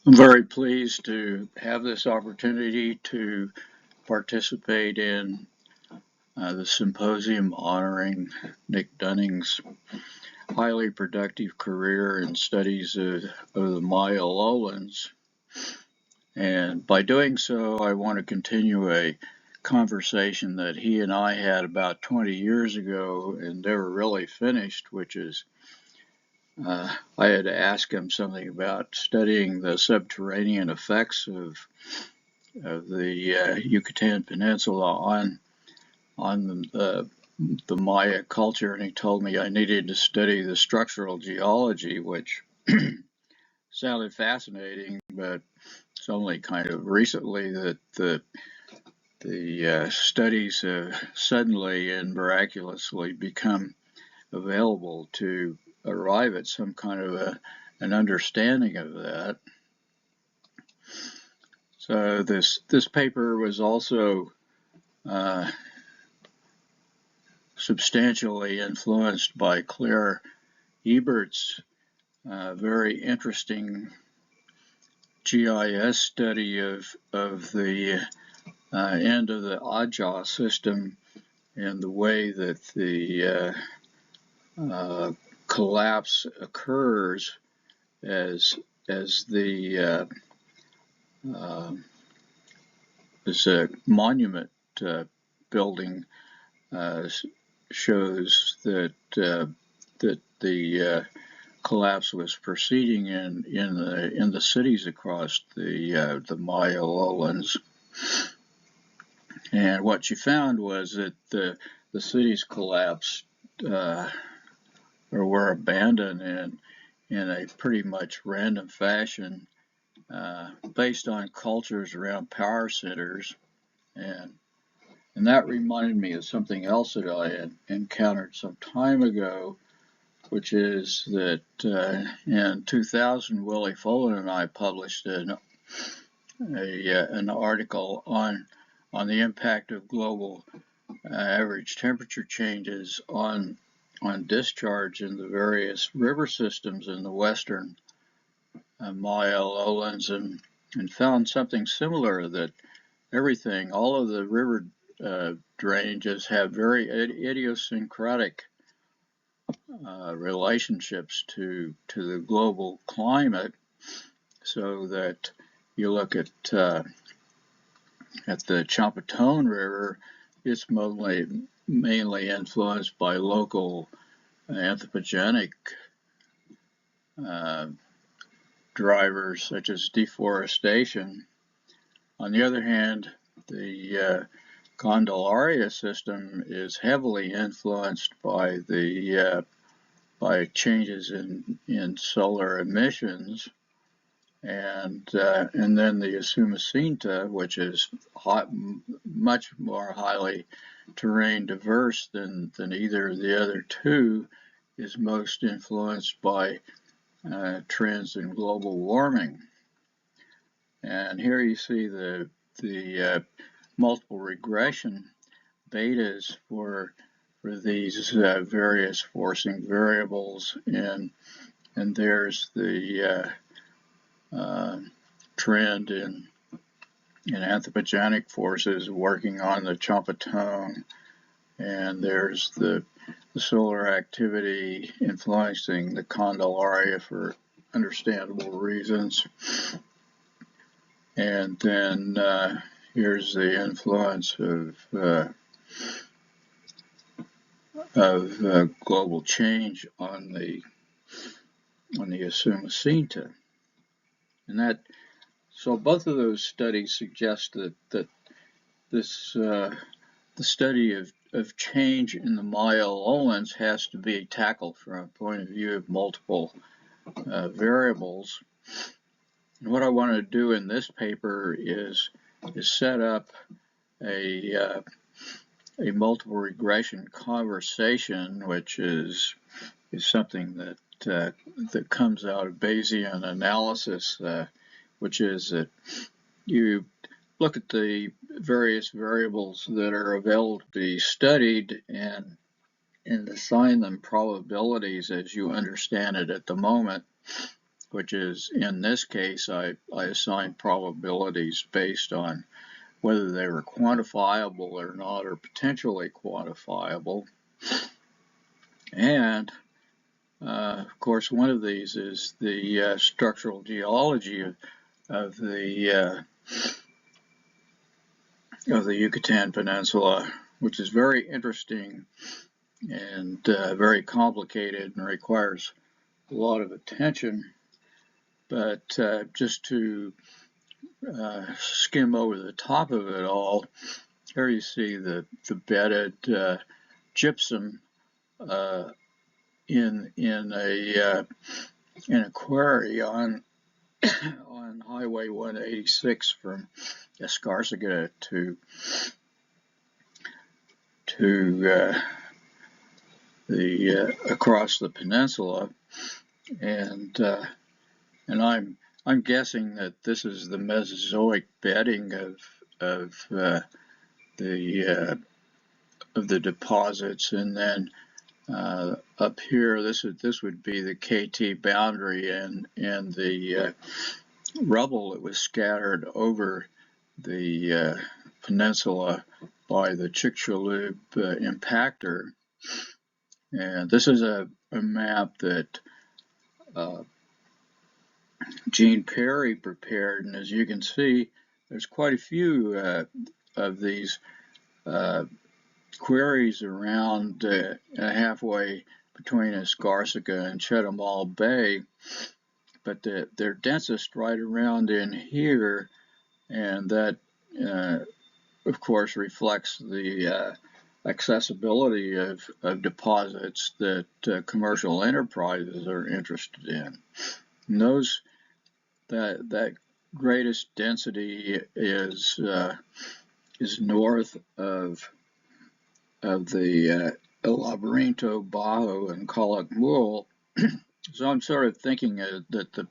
I'm very pleased to have this opportunity to participate in the symposium honoring Nick Dunning's highly productive career in studies of the Maya lowlands. And by doing so, I want to continue a conversation that he and I had about 20 years ago and never really finished, which is I had asked him something about studying the subterranean effects of the Yucatan Peninsula on the Maya culture, and he told me I needed to study the structural geology, which sounded fascinating, but it's only kind of recently that the studies have suddenly and miraculously become available to arrive at some kind of an understanding of that. So this paper was also uh, substantially influenced by Claire Ebert's very interesting GIS study of the end of the Ajah system and the way that the collapse occurs as the this monument building shows that the collapse was proceeding in the cities across the Maya lowlands. And what she found was that the cities collapsed or were abandoned in a pretty much random fashion based on cultures around power centers. And and that reminded me of something else that I had encountered some time ago, which is that in 2000, Willie Follen and I published an article on the impact of global average temperature changes on discharge in the various river systems in the western Maya lowlands, and found something similar, that all of the river drainages have very idiosyncratic relationships to the global climate, so that you look at the Champatone River, it's mainly influenced by local anthropogenic uh, drivers such as deforestation. On the other hand, the Candelaria system is heavily influenced by changes in solar emissions, and then the Usumacinta, which is much more highly terrain diverse than either of the other two, is most influenced by trends in global warming. And here you see the multiple regression betas for these various forcing variables, and there's the trend in anthropogenic forces working on the Champatone, and there's the solar activity influencing the Candelaria for understandable reasons. And then here's the influence of global change on the Usumacinta. And so both of those studies suggest that this the study of change in the Maya lowlands has to be tackled from a point of view of multiple variables. And what I want to do in this paper is set up a multiple regression conversation, which is something that comes out of Bayesian analysis, which is that you look at the various variables that are available to be studied and assign them probabilities as you understand it at the moment. which is, in this case, I assigned probabilities based on whether they were quantifiable or not, or potentially quantifiable. And of course, one of these is the structural geology of the Yucatan Peninsula, which is very interesting and very complicated and requires a lot of attention. But just to skim over the top of it all, here you see the bedded gypsum in a quarry on Highway 186 from Escarcega to across the peninsula, and I'm guessing that this is the Mesozoic bedding of the deposits, and then up here this would be the KT boundary and the rubble that was scattered over the peninsula by the Chicxulub impactor. And this is a map that Gene Perry prepared, and as you can see, there's quite a few of these quarries around halfway between Escarcega and Chetumal Bay, but they're densest right around in here, and that of course reflects the accessibility of deposits that commercial enterprises are interested in. And that greatest density is north of the El Laberinto, Bajo, and Calakmul. So I'm sort of thinking that the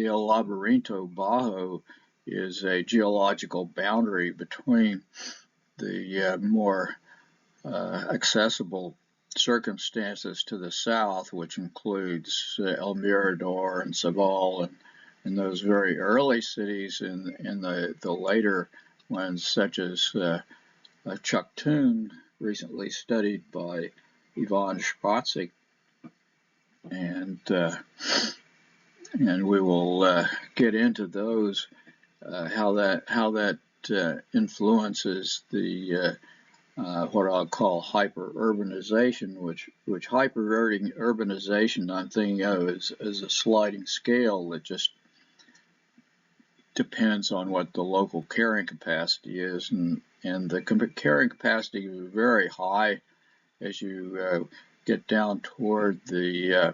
El Laberinto Bajo is a geological boundary between the more accessible circumstances to the south, which includes El Mirador and Zabal and those very early cities, and the later ones such as Chuktoon, recently studied by Ivan Shpatsik, and we will get into those, how that influences the what I'll call hyper-urbanization, which hyper-urbanization I'm thinking of as a sliding scale that just depends on what the local carrying capacity is, and the carrying capacity is very high as you get down toward the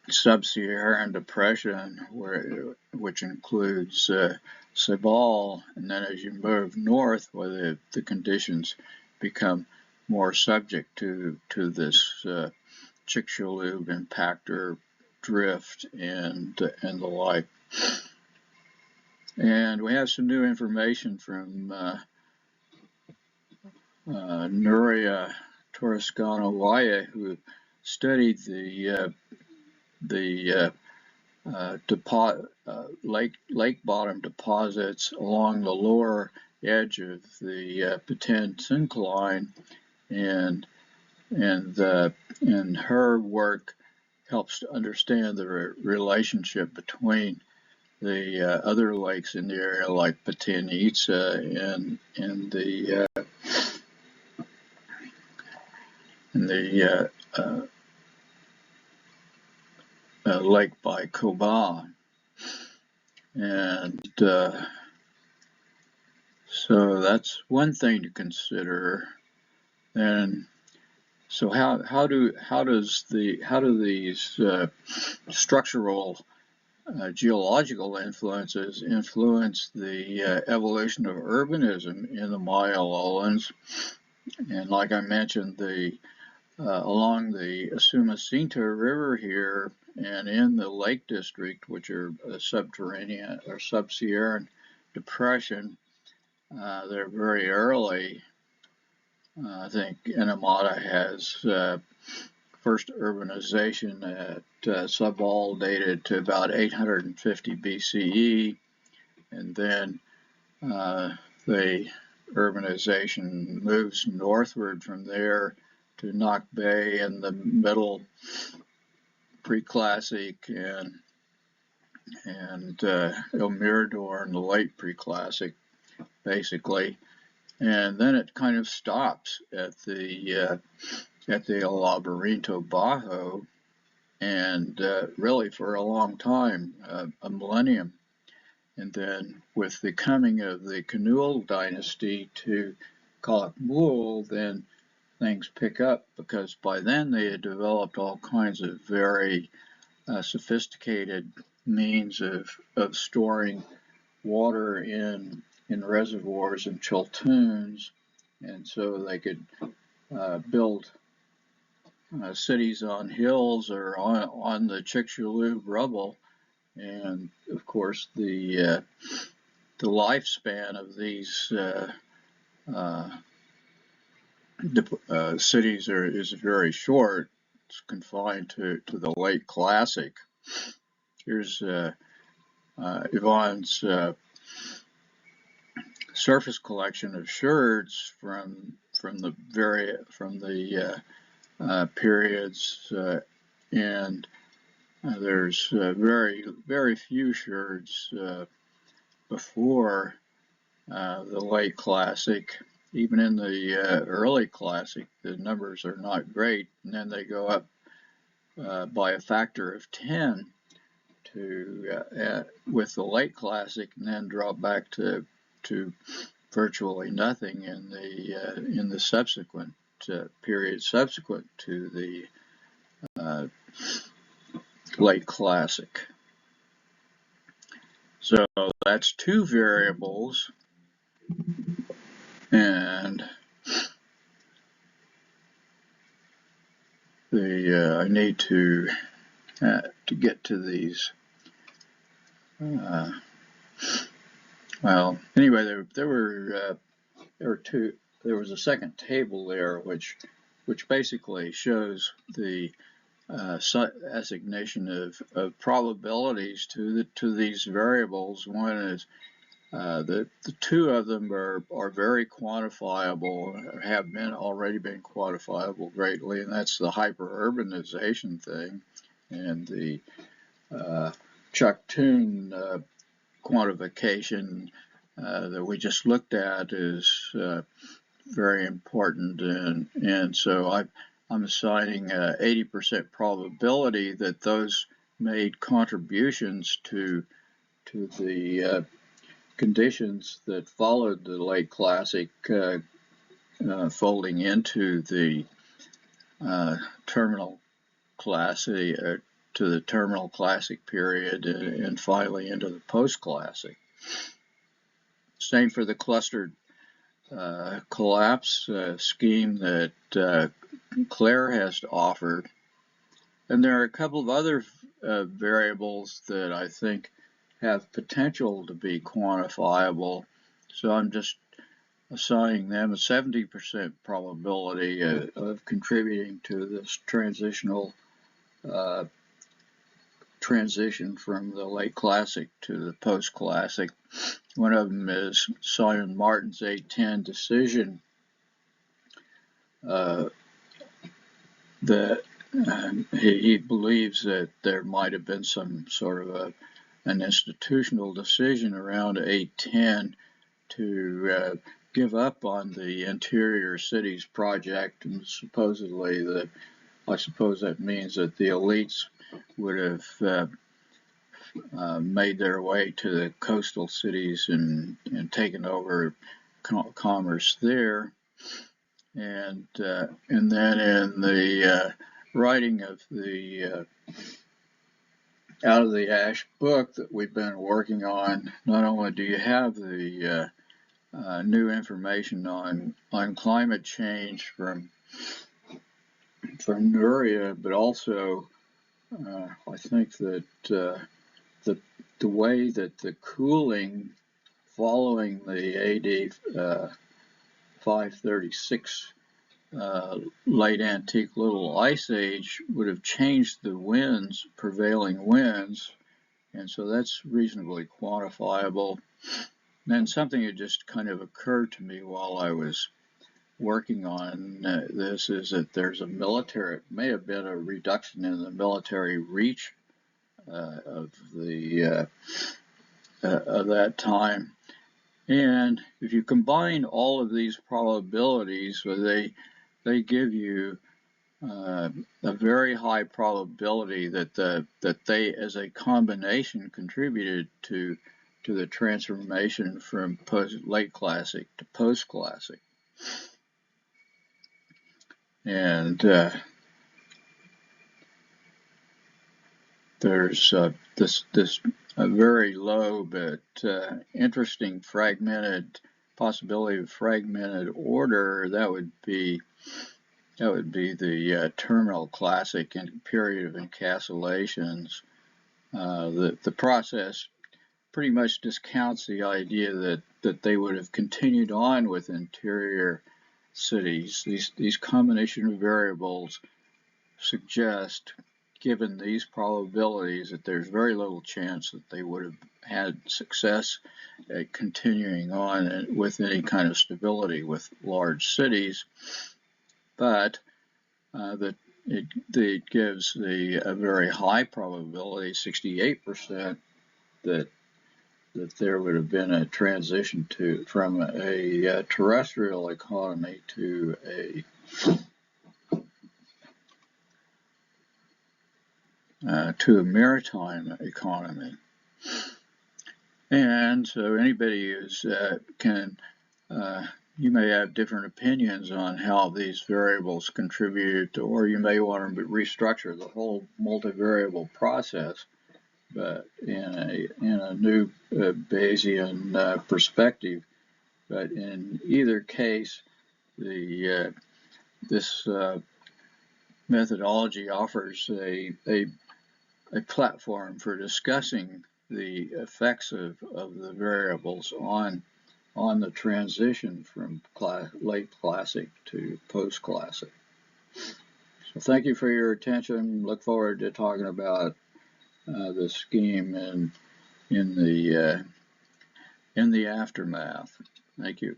Sub-Saharan Depression, which includes Sabal, and then as you move north, where the conditions become more subject to this Chicxulub impactor drift and the like. And we have some new information from Nuria Torrescano-Valle, who studied the lake bottom deposits along the lower edge of the Petén syncline, and her work helps to understand the relationship between the other lakes in the area, like Petén Itzá and the lake by Coba. And so that's one thing to consider. And so how do these structural geological influences influence the evolution of urbanism in the Maya lowlands? And like I mentioned, along the Usumacinta River here and in the Lake District, which are a subterranean or sub-Saharan depression, they're very early. I think Enamada has first urbanization at Suball dated to about 850 BCE, and then the urbanization moves northward from there to Nok Bay in the middle Preclassic and El Mirador in the late Preclassic, basically, and then it kind of stops at the El Laberinto Bajo, and really for a long time, a millennium. And then with the coming of the Canul dynasty to Calakmul, then things pick up, because by then they had developed all kinds of very sophisticated means of storing water in reservoirs and chultuns, and so they could build cities on hills or on the Chicxulub rubble. And of course, the lifespan of these cities is very short. It's confined to the late Classic. Here's Yvonne's surface collection of sherds from the periods, and there's very few sherds before the late Classic. Even in the early Classic, the numbers are not great, and then they go up by a factor of 10 with the late Classic, and then drop back to virtually nothing in the subsequent period subsequent to the late Classic. So that's two variables, and I need to get to these. Well, anyway, there were two. There was a second table there, which basically shows the assignation of probabilities to these variables. One is the two of them are very quantifiable, or have already been quantifiable greatly, and that's the hyperurbanization thing, and the Chultun quantification that we just looked at is very important, and so I'm assigning 80% probability that those made contributions to the conditions that followed the late Classic folding into the terminal Classic, to the terminal Classic period, and finally into the post-Classic. Same for the clustered collapse scheme that Claire has offered. And there are a couple of other variables that I think have potential to be quantifiable. So I'm just assigning them a 70% probability of contributing to this transitional transition from the late Classic to the post-Classic. One of them is Simon Martin's 810 decision that he believes that there might have been some sort of an institutional decision around 810 to give up on the interior cities project, and supposedly I suppose that means that the elites would have made their way to the coastal cities and taken over commerce there. And then in the writing of the Out of the Ash book that we've been working on, not only do you have the new information on climate change from Nuria, but also I think that the way that the cooling following the AD 536 late antique little ice age would have changed the winds, prevailing winds, and so that's reasonably quantifiable. And something that just kind of occurred to me while I was working on this is that there's a military, may have been a reduction in the military reach of that time. And if you combine all of these probabilities, they give you a very high probability that they, as a combination, contributed to the transformation from late classic to post classic. And there's this very low but interesting fragmented possibility of fragmented order. That would be the terminal classic and period of encapsulations. The process pretty much discounts the idea that they would have continued on with interior cities. These combination of variables suggest, given these probabilities, that there's very little chance that they would have had success at continuing on with any kind of stability with large cities, but that it gives a very high probability, 68%, that there would have been a transition from a terrestrial economy to a maritime economy. And so anybody who's you may have different opinions on how these variables contribute, or you may want to restructure the whole multivariable process, but in a new Bayesian perspective. But in either case, this methodology offers a platform for discussing the effects of the variables on the transition from late classic to post classic. So thank you for your attention. Look forward to talking about the scheme in the aftermath. Thank you.